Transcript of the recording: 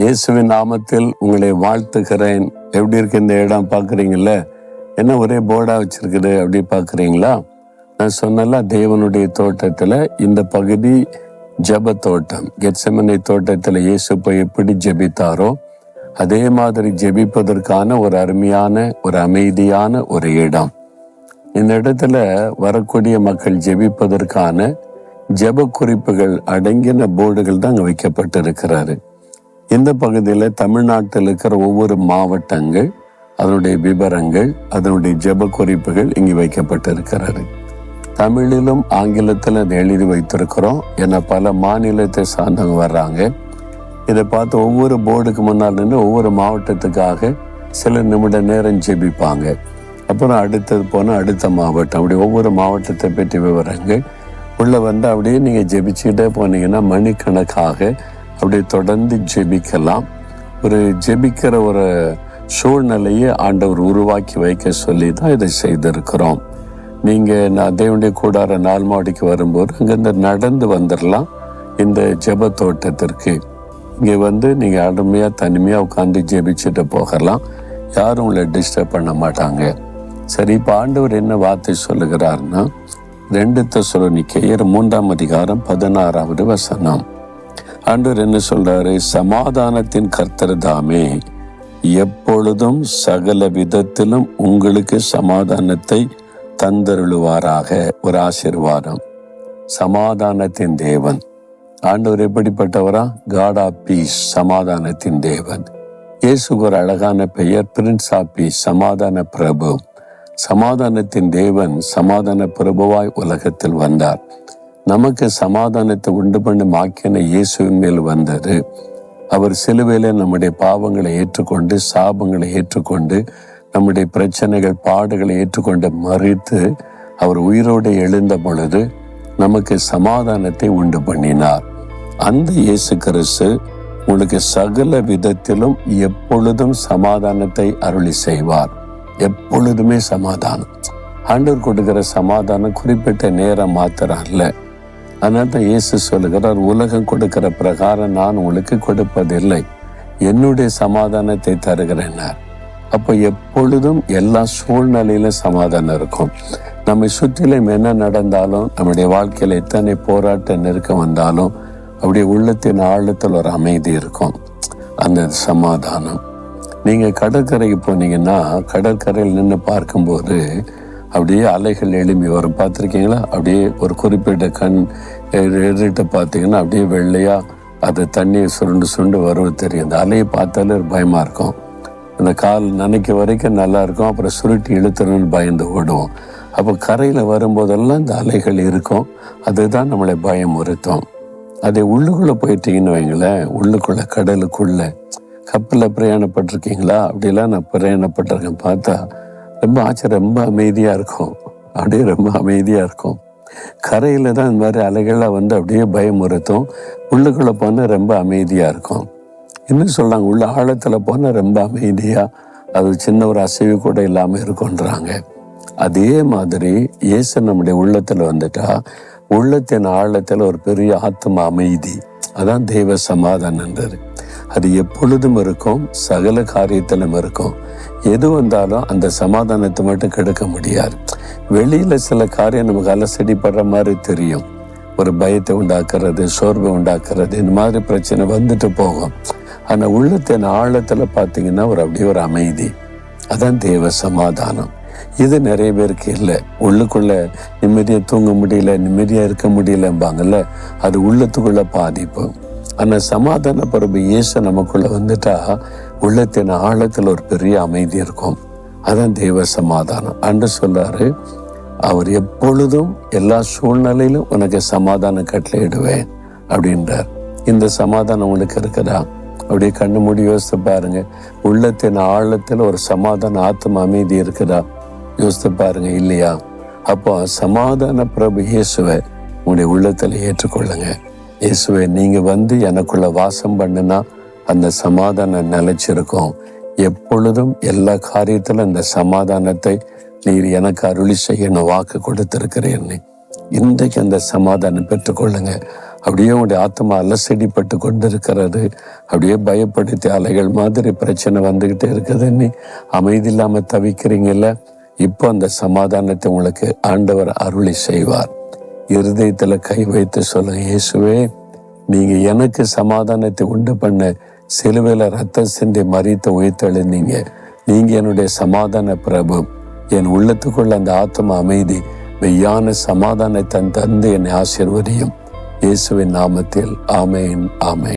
இயேசுவின் நாமத்தில் உங்களை வாழ்த்துகிறேன். எப்படி இருக்கு இந்த இடம் பார்க்குறீங்கல்ல? என்ன ஒரே போர்டா வச்சிருக்குது அப்படி பார்க்குறீங்களா? நான் சொன்னல, தேவனுடைய தோட்டத்தில் இந்த பகுதி ஜெப தோட்டம். கெத்செமனே தோட்டத்தில் இயேசு போய் எப்படி ஜெபித்தாரோ அதே மாதிரி ஜெபிப்பதற்கான ஒரு அருமையான ஒரு அமைதியான ஒரு இடம். இந்த இடத்துல வரக்கூடிய மக்கள் ஜெபிப்பதற்கான ஜெப குறிப்புகள் அடங்கின போர்டுகள் தான் அங்கே வைக்கப்பட்டிருக்கிறாரு. இந்த பகுதியில் தமிழ்நாட்டில் இருக்கிற ஒவ்வொரு மாவட்டங்கள், அதனுடைய விவரங்கள், அதனுடைய ஜெப குறிப்புகள் இங்கே வைக்கப்பட்டிருக்கிறாரு. தமிழிலும் ஆங்கிலத்தில் அதை எழுதி வைத்திருக்கிறோம். ஏன்னா பல மாநிலத்தை சார்ந்தவங்க வர்றாங்க. இதை பார்த்து ஒவ்வொரு போர்டுக்கு முன்னால் நின்று ஒவ்வொரு மாவட்டத்துக்காக சில நிமிட நேரம் ஜெபிப்பாங்க. அப்புறம் அடுத்தது போனால் அடுத்த மாவட்டம், அப்படி ஒவ்வொரு மாவட்டத்தை பற்றி விவரங்கள் உள்ளே வந்து அப்படியே நீங்கள் ஜெபிச்சுக்கிட்டே போனீங்கன்னா மணிக்கணக்காக அப்படியே தொடர்ந்து ஜெபிக்கலாம். ஒரு ஜெபிக்கிற ஒரு சூழ்நிலையை ஆண்டவர் உருவாக்கி வைக்க சொல்லி தான் இதை செய்திருக்கிறோம். நீங்கள் தேவனுடைய கூடார நால்மாடிக்கு வரும்போது அங்கேருந்து நடந்து வந்துடலாம் இந்த ஜெப தோட்டத்திற்கு. இங்கே வந்து நீங்கள் அருமையாக தனிமையாக உட்காந்து ஜெபிச்சுட்டு போகலாம். யாரும் உங்களை டிஸ்டர்ப் பண்ண மாட்டாங்க. சரி, இப்போ ஆண்டவர் என்ன வார்த்தை சொல்லுகிறாருன்னா 2 தெசலோனிக்கேயர் 3ஆம் அதிகாரம் 16வது வசனம். ஆண்டவர் என்ன சொல்றாரு? சமாதானத்தின் கர்த்தர் தாமே எப்பொழுதும் சகல விதத்திலும் உங்களுக்கு சமாதானத்தை தந்தருளுவாராக. ஒரு ஆசீர்வாதம். சமாதானத்தின் தேவன் ஆண்டவர் எப்படிப்பட்டவரா? காட் ஆஃப் பீஸ், சமாதானத்தின் தேவன். இயேசுக்கு ஒரு அழகான பெயர், பிரின்ஸ் ஆஃப் பீஸ், சமாதான பிரபு. சமாதானத்தின் தேவன் சமாதான பிரபுவாய் உலகத்தில் வந்தார். நமக்கு சமாதானத்தை உண்டு பண்ணி மாக்கின இயேசுவின் மேல் வந்தது. அவர் சிலுவையில நம்முடைய பாவங்களை ஏற்றுக்கொண்டு, சாபங்களை ஏற்றுக்கொண்டு, நம்முடைய பிரச்சனைகள் பாடுகளை ஏற்றுக்கொண்டு மறித்து அவர் உயிரோடு எழுந்த பொழுது நமக்கு சமாதானத்தை உண்டு பண்ணினார். அந்த இயேசு கிறிஸ்து உங்களுக்கு சகல விதத்திலும் எப்பொழுதும் சமாதானத்தை அருளி செய்வார். எப்பொழுதுமே சமாதானம். ஆண்டவர் கொடுக்கிற சமாதானம் குறிப்பிட்ட நேரம் மாத்திரம் அல்ல. அதனால தான் இயேசு சொல்லுகிறார், உலகம் கொடுக்கிற பிரகாரம் நான் உங்களுக்கு கொடுப்பதில்லை, என்னுடைய சமாதானத்தை தருகிறேன்னார். அப்போ எப்பொழுதும் எல்லா சூழ்நிலையிலும் சமாதானம் இருக்கும். நம்மை சுற்றிலும் என்ன நடந்தாலும், நம்முடைய வாழ்க்கையில் எத்தனை போராட்ட நெருக்கம் வந்தாலும் அப்படியே உள்ளத்தின் ஆழத்தில் ஒரு அமைதி இருக்கும். அந்த சமாதானம். நீங்கள் கடற்கரைக்கு போனீங்கன்னா கடற்கரையில் நின்று பார்க்கும்போது அப்படியே அலைகள் எழும்பி வரும். பார்த்துருக்கீங்களா? அப்படியே ஒரு குறிப்பிட்ட கண் எதிர்கிட்ட பார்த்தீங்கன்னா அப்படியே வெள்ளையாக அது தண்ணியை சுருண்டு வருவது தெரியும். அந்த அலையை பார்த்தாலே ஒரு பயமாக இருக்கும். அந்த கால் நனைக்க வரைக்கும் நல்லா இருக்கும், அப்புறம் சுருட்டி இழுத்துறன்னு பயந்து ஓடுவோம். அப்போ கரையில் வரும்போதெல்லாம் இந்த அலைகள் இருக்கும். அதுதான் நம்மளை பயமுறுத்தும். அதை உள்ளுக்குள்ளே போயிட்டீங்கன்னு வைங்களேன், உள்ளுக்குள்ளே கடலுக்குள்ளே கப்பலில் பிரயாணப்பட்டிருக்கீங்களா? அப்படிலாம் நான் பிரயாணப்பட்டிருக்கேன். பார்த்தா ரொம்ப ஆச்சரியம், ரொம்ப அமைதியாக இருக்கும். அப்படியே ரொம்ப அமைதியாக இருக்கும். கரையில் தான் இந்த மாதிரி அலைகள்லாம் வந்து அப்படியே பயமுறுத்தும். உள்ளுக்குள்ளே போனால் ரொம்ப அமைதியாக இருக்கும். இன்னும் சொல்கிறாங்க, உள்ள ஆழத்தில் போனால் ரொம்ப அமைதியாக, அது சின்ன ஒரு அசைவு கூட இல்லாமல் இருக்குன்றாங்க. அதே மாதிரி இயேசு நம்முடைய உள்ளத்தில் வந்துட்டா உள்ளத்தின் ஆழத்தில் ஒரு பெரிய ஆத்ம அமைதி, அதான் தெய்வ சமாதானன்றது. அது எப்பொழுதும் இருக்கும், சகல காரியத்திலும் இருக்கும். எது வந்தாலும் அந்த சமாதானத்தை மட்டும் கெடுக்க முடியாது. வெளியில சில காரியம் நமக்கு அலசடிப்படுற மாதிரி தெரியும். ஒரு பயத்தை உண்டாக்குறது, சோர்வை உண்டாக்குறது, இந்த மாதிரி பிரச்சனை வந்துட்டு போகும். ஆனால் உள்ளத்தின் ஆழத்துல பார்த்தீங்கன்னா அப்படியே ஒரு அமைதி, அதான் தெய்வ சமாதானம். இது நிறைய பேருக்கு இல்லை. உள்ளுக்குள்ள நிம்மதியாக தூங்க முடியல, நிம்மதியாக இருக்க முடியலம்பாங்கல்ல, அது உள்ளத்துக்குள்ள பாதிப்பு. ஆனால் சமாதான பிரபு இயேசு நமக்குள்ள வந்துட்டா உள்ளத்தின் ஆழத்தில் ஒரு பெரிய அமைதி இருக்கும். அதான் தெய்வ சமாதானம். அன்று சொல்றாரு, அவர் எப்பொழுதும் எல்லா சூழ்நிலையிலும் உனக்கு சமாதானம் கட்டளையிடுவேன் அப்படின்றார். இந்த சமாதானம் உங்களுக்கு இருக்குதா? அப்படியே கண்ணு மூடி யோசித்து பாருங்க. உள்ளத்தின் ஆழத்தில் ஒரு சமாதான ஆத்ம அமைதி இருக்குதா? யோசித்து பாருங்க. இல்லையா? அப்போ சமாதான பிரபு இயேசுவை உங்களுடைய உள்ளத்தில் ஏற்றுக்கொள்ளுங்க. இயேசுவை நீங்க வந்து எனக்குள்ள வாசம் பண்ணுனா அந்த சமாதானம் நிலைச்சிருக்கும். எப்பொழுதும் எல்லா காரியத்திலும் அந்த சமாதானத்தை நீர் எனக்கு அருளி செய்யணும் வாக்கு கொடுத்திருக்கிறேன். இன்றைக்கு அந்த சமாதானம் பெற்றுக்கொள்ளுங்க. அப்படியே உங்களுடைய ஆத்மா அலசடிப்பட்டு கொண்டு இருக்கிறது. அப்படியே பயப்படுத்தி அலைகள் மாதிரி பிரச்சனை வந்துக்கிட்டே இருக்குதுன்னு அமைதி இல்லாமல் தவிக்கிறீங்கல்ல, இப்போ அந்த சமாதானத்தை உங்களுக்கு ஆண்டவர் அருளி செய்வார். இருதயத்தில் கை வைத்து சொல்லுங்க, இயேசுவே, நீங்க எனக்கு சமாதானத்தை உண்டு பண்ண சிலுவையில ரத்தம் சிந்தி மரித்த உயிர்த்தெழுந்தீங்க. நீங்க என்னுடைய சமாதான பிரபு. என் உள்ளத்துக்குள்ள அந்த ஆத்மா அமைதி மெய்யான சமாதானத்தை தந்து என்னை ஆசீர்வதியும். இயேசுவின் நாமத்தில் ஆமேன், ஆமேன்.